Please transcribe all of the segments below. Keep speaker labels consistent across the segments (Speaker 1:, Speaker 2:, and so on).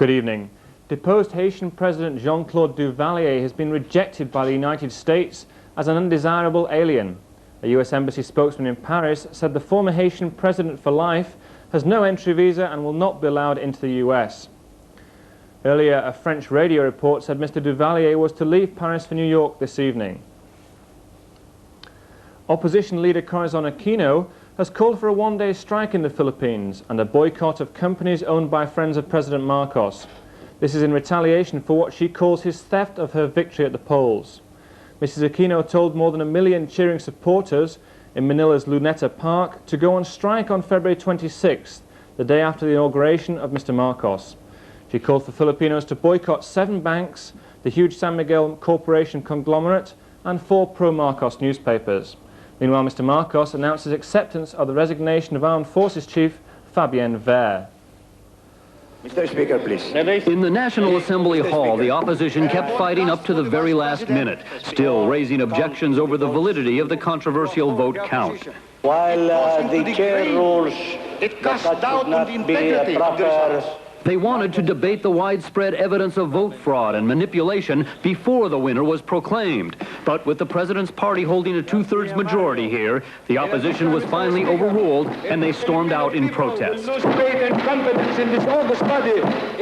Speaker 1: Good evening. Deposed Haitian President Jean-Claude Duvalier has been rejected by the United States as an undesirable alien. A US Embassy spokesman in Paris said the former Haitian president for life has no entry visa and will not be allowed into the US. Earlier, a French radio report said Mr. Duvalier was to leave Paris for New York this evening. Opposition leader Corazon Aquino has called for a one-day strike in the Philippines and a boycott of companies owned by friends of President Marcos. This is in retaliation for what she calls his theft of her victory at the polls. Mrs. Aquino told more than 1 million cheering supporters in Manila's Luneta Park to go on strike on February 26th, the day after the inauguration of Mr. Marcos. She called for Filipinos to boycott 7 banks, the huge San Miguel Corporation conglomerate, and 4 pro-Marcos newspapers. Meanwhile, Mr. Marcos announced his acceptance of the resignation of Armed Forces Chief Fabien Vert.
Speaker 2: Mr. Speaker, please.
Speaker 3: In the National Assembly Hall, the opposition kept fighting up to the very last minute, still raising objections over the validity of the controversial vote count.
Speaker 4: While the chair rules that should not be proper.
Speaker 3: They wanted to debate the widespread evidence of vote fraud and manipulation before the winner was proclaimed. But with the president's party holding a 2/3 majority here, the opposition was finally overruled and they stormed out in protest.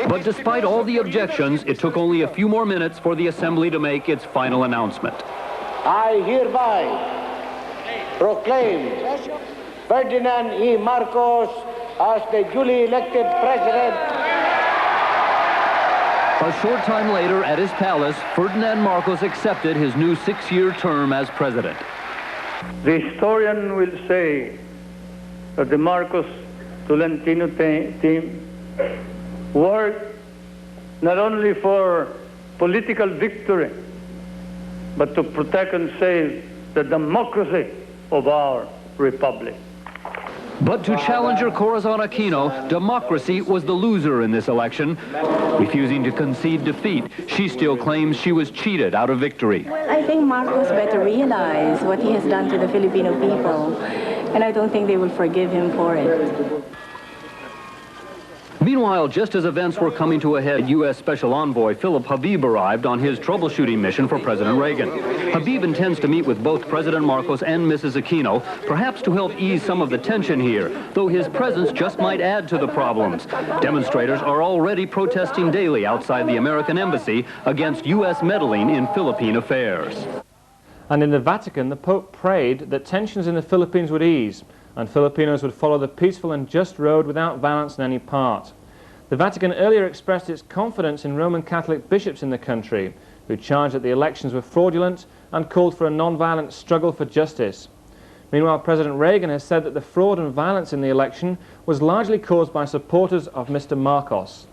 Speaker 3: But despite all the objections, it took only a few more minutes for the assembly to make its final announcement.
Speaker 4: I hereby proclaim Ferdinand E. Marcos as the duly elected president.
Speaker 3: A short time later, at his palace, Ferdinand Marcos accepted his new 6-year term as president.
Speaker 5: The historian will say that the Marcos Tolentino team worked not only for political victory, but to protect and save the democracy of our republic.
Speaker 3: But to challenger Corazon Aquino, democracy was the loser in this election. Refusing to concede defeat, she still claims she was cheated out of victory.
Speaker 6: Well, I think Marcos better realize what he has done to the Filipino people, and I don't think they will forgive him for it.
Speaker 3: Meanwhile, just as events were coming to a head, U.S. Special Envoy Philip Habib arrived on his troubleshooting mission for President Reagan. Habib intends to meet with both President Marcos and Mrs. Aquino, perhaps to help ease some of the tension here, though his presence just might add to the problems. Demonstrators are already protesting daily outside the American embassy against U.S. meddling in Philippine affairs.
Speaker 1: And in the Vatican, the Pope prayed that tensions in the Philippines would ease and Filipinos would follow the peaceful and just road without violence in any part. The Vatican earlier expressed its confidence in Roman Catholic bishops in the country, who charged that the elections were fraudulent and called for a non-violent struggle for justice. Meanwhile, President Reagan has said that the fraud and violence in the election was largely caused by supporters of Mr. Marcos.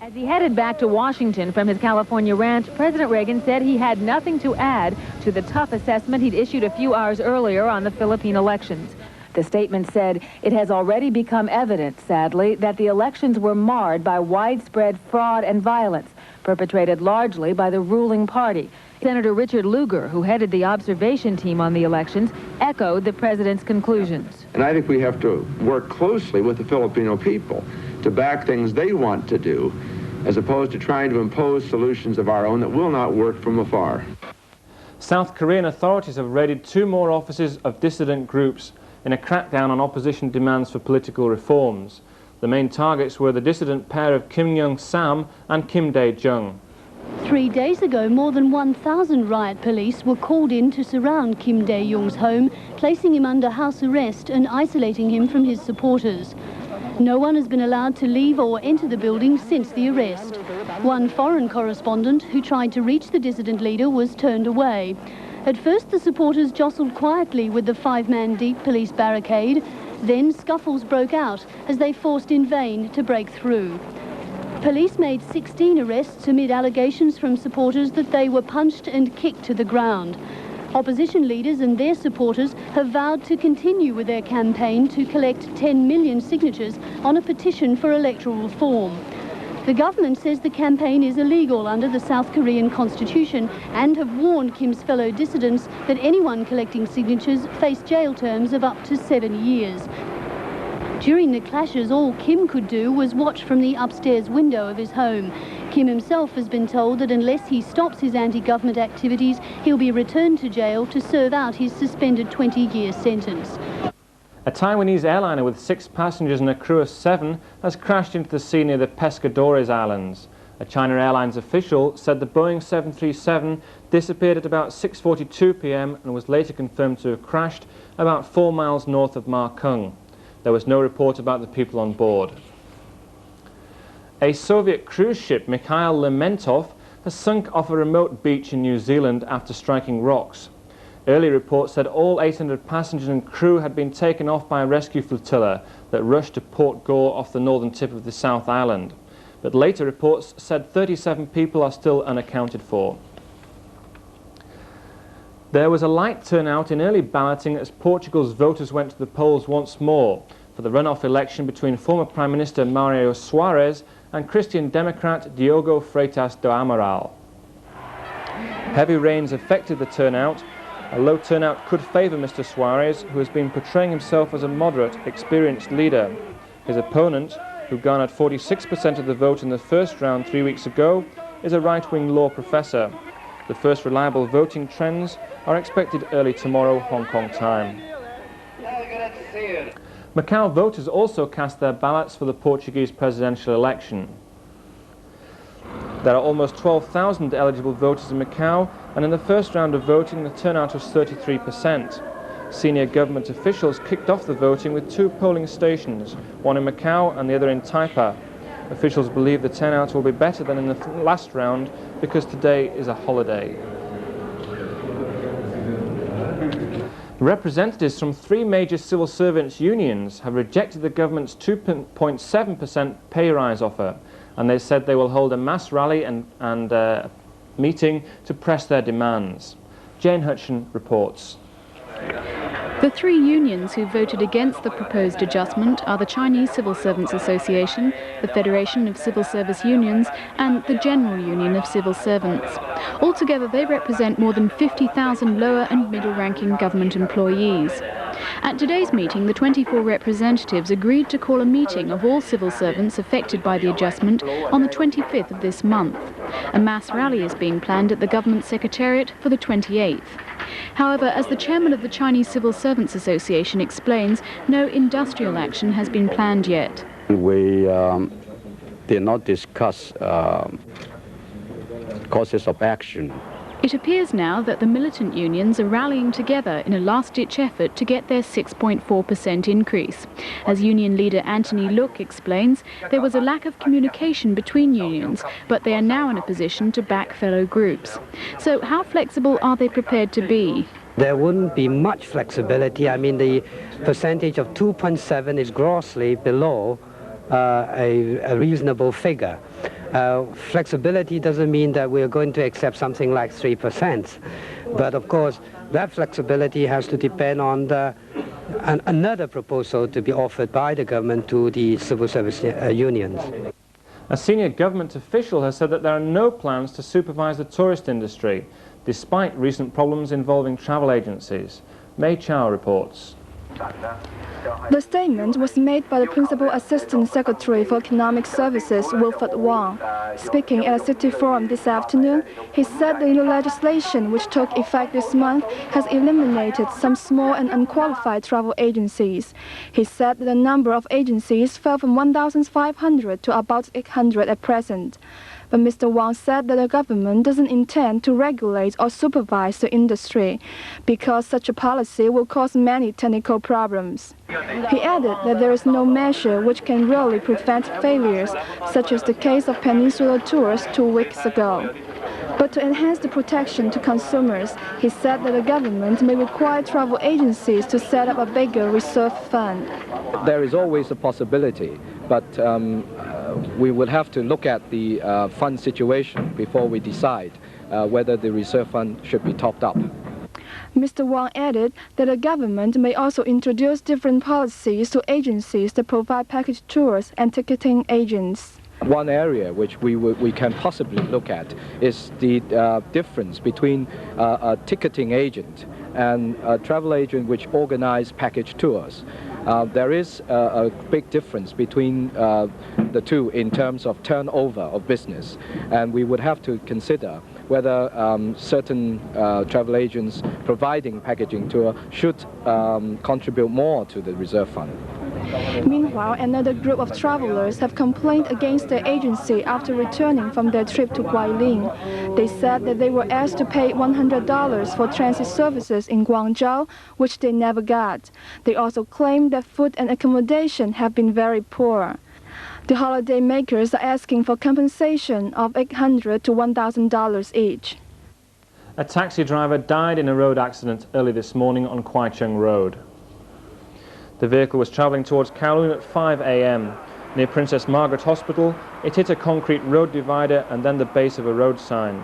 Speaker 7: As he headed back to Washington from his California ranch, President Reagan said he had nothing to add to the tough assessment he'd issued a few hours earlier on the Philippine elections. The statement said it has already become evident, sadly, that the elections were marred by widespread fraud and violence, perpetrated largely by the ruling party. Senator Richard Lugar, who headed the observation team on the elections, echoed the president's conclusions.
Speaker 8: And I think we have to work closely with the Filipino people to back things they want to do, as opposed to trying to impose solutions of our own that will not work from afar.
Speaker 1: South Korean authorities have raided 2 more offices of dissident groups in a crackdown on opposition demands for political reforms. The main targets were the dissident pair of Kim Young-sam and Kim Dae-jung.
Speaker 9: 3 days ago, more than 1,000 riot police were called in to surround Kim Dae-jung's home, placing him under house arrest and isolating him from his supporters. No one has been allowed to leave or enter the building since the arrest. One foreign correspondent who tried to reach the dissident leader was turned away. At first, the supporters jostled quietly with the 5-man deep police barricade. Then scuffles broke out as they forced in vain to break through. Police made 16 arrests amid allegations from supporters that they were punched and kicked to the ground. Opposition leaders and their supporters have vowed to continue with their campaign to collect 10 million signatures on a petition for electoral reform. The government says the campaign is illegal under the South Korean constitution and have warned Kim's fellow dissidents that anyone collecting signatures face jail terms of up to 7 years. During the clashes, all Kim could do was watch from the upstairs window of his home. Kim himself has been told that unless he stops his anti-government activities, he'll be returned to jail to serve out his suspended 20-year sentence.
Speaker 1: A Taiwanese airliner with 6 passengers and a crew of 7 has crashed into the sea near the Pescadores Islands. A China Airlines official said the Boeing 737 disappeared at about 6:42 p.m. and was later confirmed to have crashed about 4 miles north of Ma Kung. There was no report about the people on board. A Soviet cruise ship, Mikhail Lermontov, has sunk off a remote beach in New Zealand after striking rocks. Early reports said all 800 passengers and crew had been taken off by a rescue flotilla that rushed to Port Gore off the northern tip of the South Island. But later reports said 37 people are still unaccounted for. There was a light turnout in early balloting as Portugal's voters went to the polls once more for the runoff election between former Prime Minister Mário Soares and Christian Democrat Diogo Freitas do Amaral. Heavy rains affected the turnout. A low turnout could favour Mr. Soares, who has been portraying himself as a moderate, experienced leader. His opponent, who garnered 46% of the vote in the first round 3 weeks ago, is a right-wing law professor. The first reliable voting trends are expected early tomorrow, Hong Kong time. Macau voters also cast their ballots for the Portuguese presidential election. There are almost 12,000 eligible voters in Macau, and in the first round of voting the turnout was 33%. Senior government officials kicked off the voting with 2 polling stations, one in Macau and the other in Taipei. Officials believe the turnout will be better than in the last round because today is a holiday. Representatives from 3 major civil servants unions have rejected the government's 2.7% pay rise offer, and they said they will hold a mass rally and meeting to press their demands. Jane Hutchin reports.
Speaker 10: The 3 unions who voted against the proposed adjustment are the Chinese Civil Servants Association, the Federation of Civil Service Unions, and the General Union of Civil Servants. Altogether, they represent more than 50,000 lower and middle-ranking government employees. At today's meeting, the 24 representatives agreed to call a meeting of all civil servants affected by the adjustment on the 25th of this month. A mass rally is being planned at the government secretariat for the 28th. However, as the chairman of the Chinese Civil Servants Association explains, no industrial action has been planned yet.
Speaker 11: We did not discuss courses of action.
Speaker 10: It appears now that the militant unions are rallying together in a last-ditch effort to get their 6.4% increase. As union leader Anthony Look explains, there was a lack of communication between unions, but they are now in a position to back fellow groups. So how flexible are they prepared to be?
Speaker 12: There wouldn't be much flexibility. I mean, the percentage of 2.7 is grossly below a reasonable figure. Flexibility doesn't mean that we're going to accept something like 3%. But of course, that flexibility has to depend on another proposal to be offered by the government to the civil service unions.
Speaker 1: A senior government official has said that there are no plans to supervise the tourist industry, despite recent problems involving travel agencies. Mei Chao reports.
Speaker 13: The statement was made by the Principal Assistant Secretary for Economic Services, Wilfred Wang. Speaking at a city forum this afternoon, he said the new legislation, which took effect this month, has eliminated some small and unqualified travel agencies. He said that the number of agencies fell from 1,500 to about 800 at present. But Mr. Wang said that the government doesn't intend to regulate or supervise the industry, because such a policy will cause many technical problems. He added that there is no measure which can really prevent failures, such as the case of Peninsula Tours 2 weeks ago. But to enhance the protection to consumers, he said that the government may require travel agencies to set up a bigger reserve fund.
Speaker 14: There is always a possibility, but we will have to look at the fund situation before we decide whether the reserve fund should be topped up.
Speaker 13: Mr. Wang added that the government may also introduce different policies to agencies that provide package tours and ticketing agents.
Speaker 14: One area which we can possibly look at is the difference between a ticketing agent and a travel agent which organize package tours. There is a big difference between the two in terms of turnover of business, and we would have to consider whether certain travel agents providing packaging tour should contribute more to the reserve fund.
Speaker 13: Meanwhile, another group of travelers have complained against the agency after returning from their trip to Guilin. They said that they were asked to pay $100 for transit services in Guangzhou, which they never got. They also claimed that food and accommodation have been very poor. The holiday makers are asking for compensation of $800 to $1,000 each.
Speaker 1: A taxi driver died in a road accident early this morning on Kwaicheng Road. The vehicle was travelling towards Kowloon at 5 a.m. Near Princess Margaret Hospital, it hit a concrete road divider and then the base of a road sign.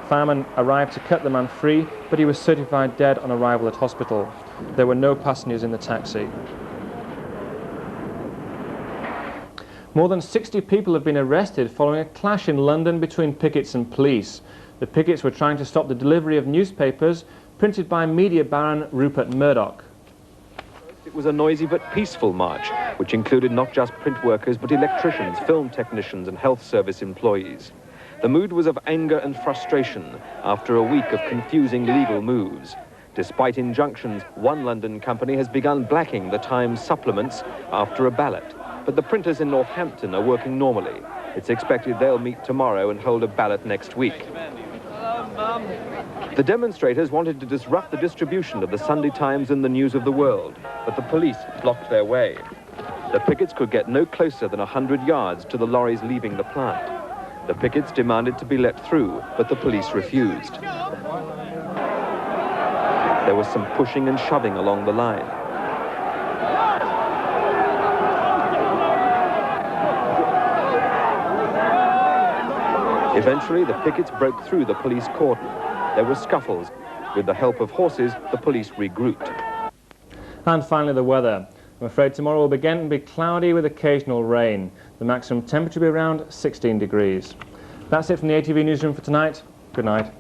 Speaker 1: Firemen arrived to cut the man free, but he was certified dead on arrival at hospital. There were no passengers in the taxi. More than 60 people have been arrested following a clash in London between pickets and police. The pickets were trying to stop the delivery of newspapers printed by media baron Rupert Murdoch.
Speaker 15: It was a noisy but peaceful march, which included not just print workers but electricians, film technicians and health service employees. The mood was of anger and frustration after a week of confusing legal moves. Despite injunctions, one London company has begun blacking the Times supplements after a ballot. But the printers in Northampton are working normally. It's expected they'll meet tomorrow and hold a ballot next week. The demonstrators wanted to disrupt the distribution of the Sunday Times and the News of the World, but the police blocked their way. The pickets could get no closer than 100 yards to the lorries leaving the plant. The pickets demanded to be let through, but the police refused. There was some pushing and shoving along the line. Eventually, the pickets broke through the police cordon. There were scuffles. With the help of horses, the police regrouped.
Speaker 1: And finally, the weather. I'm afraid tomorrow will again be cloudy with occasional rain. The maximum temperature will be around 16 degrees. That's it from the ATV newsroom for tonight. Good night.